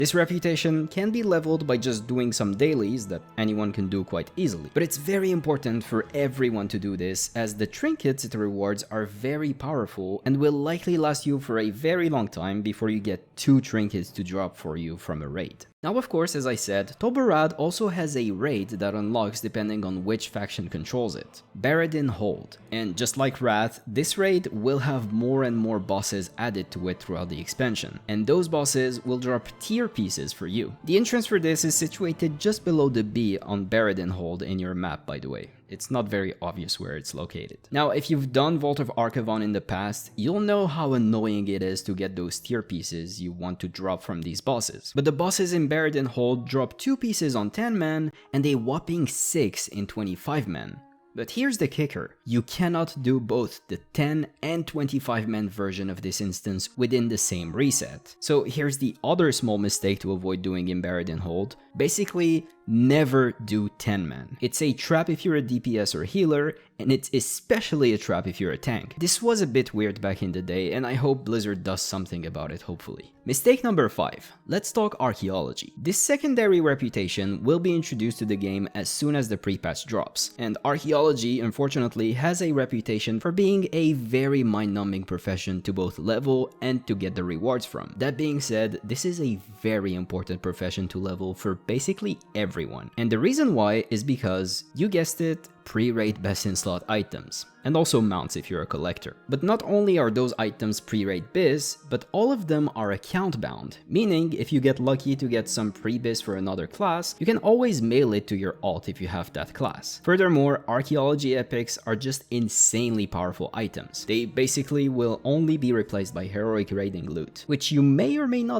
This reputation can be leveled by just doing some dailies that anyone can do quite easily, but it's very important for everyone to do this, as the trinkets it rewards are very powerful and will likely last you for a very long time before you get 2 trinkets to drop for you from a raid. Now, of course, as I said, Toberad also has a raid that unlocks depending on which faction controls it, Baradin Hold, and just like Wrath, this raid will have more and more bosses added to it throughout the expansion, and those bosses will drop tier pieces for you. The entrance for this is situated just below the B on Baradin Hold in your map, by the way. It's not very obvious where it's located. Now, if you've done Vault of Archivon in the past, you'll know how annoying it is to get those tier pieces you want to drop from these bosses. But the bosses in Baradin Hold drop 2 pieces on 10 men and a whopping 6 in 25 men. But here's the kicker, you cannot do both the 10 and 25 man version of this instance within the same reset. So here's the other small mistake to avoid doing in Baradin Hold. Basically, never do 10 man. It's a trap if you're a DPS or healer, and it's especially a trap if you're a tank. This was a bit weird back in the day, and I hope Blizzard does something about it, hopefully. Mistake number 5. Let's talk archaeology. This secondary reputation will be introduced to the game as soon as the pre-patch drops, and archaeology unfortunately has a reputation for being a very mind-numbing profession to both level and to get the rewards from. That being said, this is a very important profession to level for basically everyone, and the reason why is because, you guessed it, pre-raid best in slot items, and also mounts if you're a collector. But not only are those items pre-raid biz, but all of them are account bound, meaning if you get lucky to get some pre-biz for another class, you can always mail it to your alt if you have that class. Furthermore, archaeology epics are just insanely powerful items. They basically will only be replaced by heroic raiding loot, which you may or may not